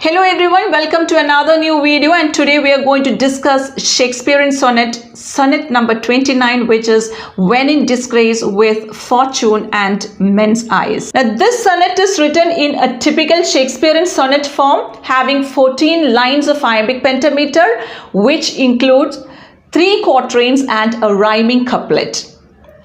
Hello everyone, welcome to another new video, and today we are going to discuss Shakespearean sonnet number 29, which is When in Disgrace with Fortune and Men's Eyes. Now this sonnet is written in a typical Shakespearean sonnet form, having 14 lines of iambic pentameter, which includes 3 quatrains and a rhyming couplet.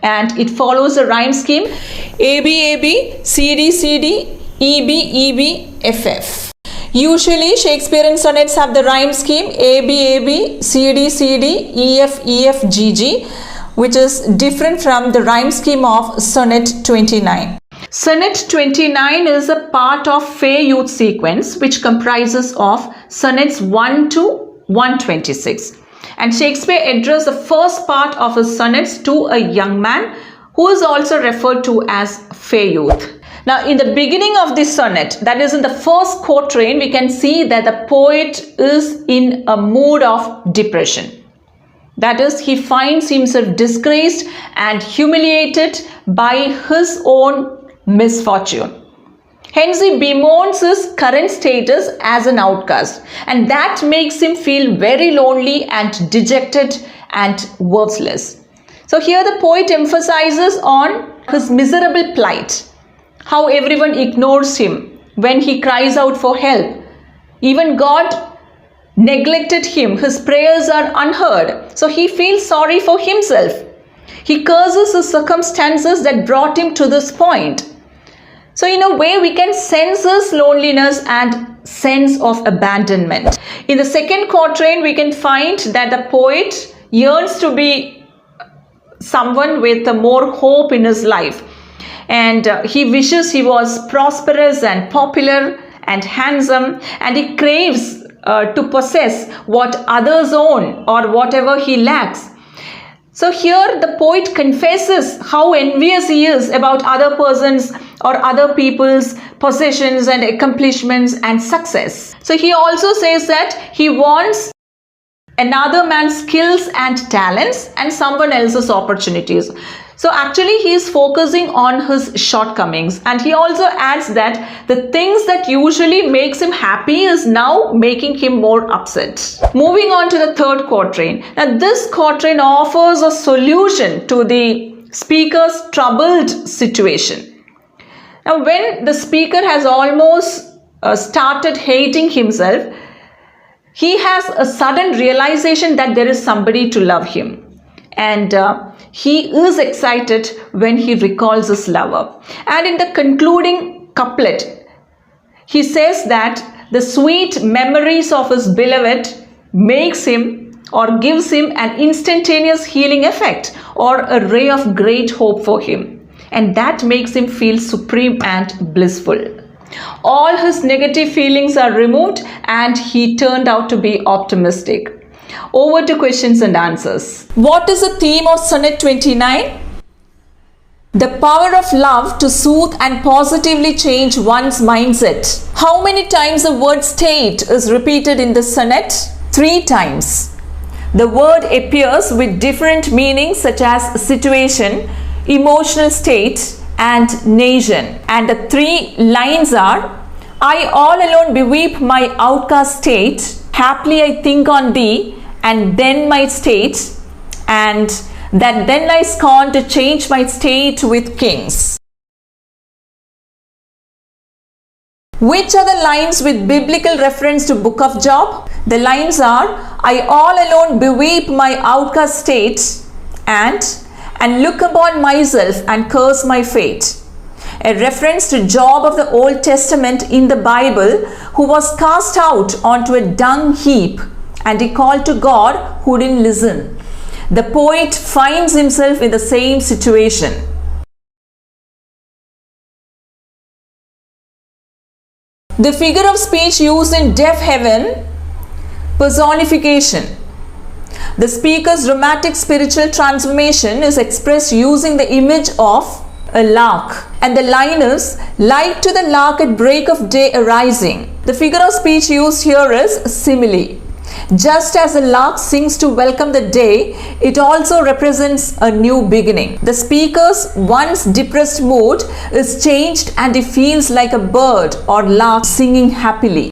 And it follows a rhyme scheme: abab, cdcd, ebeb, efef. Usually Shakespearean sonnets have the rhyme scheme abab, cdcd, efef, gg, which is different from the rhyme scheme of sonnet 29. Sonnet 29 is a part of Fair Youth sequence, which comprises of sonnets 1 to 126. And Shakespeare addressed the first part of his sonnets to a young man who is also referred to as Fair Youth. Now, in the beginning of this sonnet, that is in the first quatrain, we can see that the poet is in a mood of depression. That is, he finds himself disgraced and humiliated by his own misfortune. Hence, he bemoans his current status as an outcast, and that makes him feel very lonely and dejected and worthless. So here the poet emphasizes on his miserable plight, how everyone ignores him when he cries out for help. Even God neglected him. His prayers are unheard. So he feels sorry for himself. He curses the circumstances that brought him to this point. So in a way, we can sense his loneliness and sense of abandonment. In the second quatrain, we can find that the poet yearns to be someone with more hope in his life. And he wishes he was prosperous and popular and handsome, and he craves to possess what others own or whatever he lacks. So here the poet confesses how envious he is about other persons or other people's possessions and accomplishments and success. So he also says that he wants another man's skills and talents and someone else's opportunities. So actually he is focusing on his shortcomings, and he also adds that the things that usually makes him happy is now making him more upset. Moving on to the third quatrain. Now this quatrain offers a solution to the speaker's troubled situation. Now when the speaker has almost started hating himself, he has a sudden realization that there is somebody to love him. And he is excited when he recalls his lover. And in the concluding couplet, he says that the sweet memories of his beloved makes him or gives him an instantaneous healing effect or a ray of great hope for him. And that makes him feel supreme and blissful. All his negative feelings are removed and he turned out to be optimistic. Over to questions and answers. What is the theme of Sonnet 29? The power of love to soothe and positively change one's mindset. How many times the word state is repeated in the sonnet? 3 times. The word appears with different meanings such as situation, emotional state, and nation. And the 3 lines are: I all alone beweep my outcast state, haply I think on thee, and then my state, and that then I scorn to change my state with kings. Which are the lines with biblical reference to Book of Job? The lines are: I all alone beweep my outcast state, and look upon myself and curse my fate. A reference to Job of the Old Testament in the Bible, who was cast out onto a dung heap, and he called to God who didn't listen. The poet finds himself in the same situation. The figure of speech used in Deaf Heaven: personification. The speaker's dramatic spiritual transformation is expressed using the image of a lark, and the line is: like to the lark at break of day arising. The figure of speech used here is simile. Just as the lark sings to welcome the day, it also represents a new beginning. The speaker's once depressed mood is changed and he feels like a bird or lark singing happily.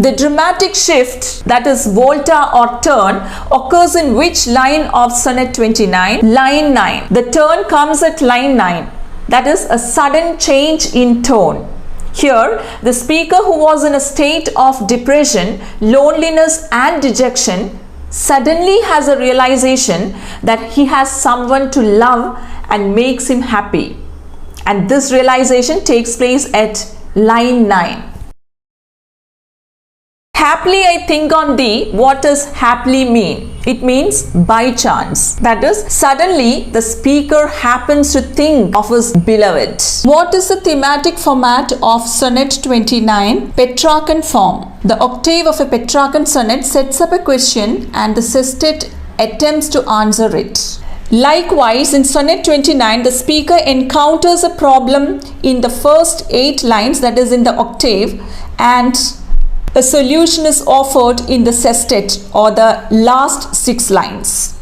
The dramatic shift, that is volta or turn, occurs in which line of sonnet 29? Line 9. The turn comes at line 9. That is a sudden change in tone. Here, the speaker, who was in a state of depression, loneliness and dejection, suddenly has a realization that he has someone to love and makes him happy. And this realization takes place at line 9. Happily I think on thee. What does happily mean? It means by chance. That is, suddenly the speaker happens to think of his beloved. What is the thematic format of sonnet 29? Petrarchan form. The octave of a Petrarchan sonnet sets up a question and the sestet attempts to answer it. Likewise, in sonnet 29, the speaker encounters a problem in the first 8 lines, that is in the octave, and a solution is offered in the sestet or the last 6 lines.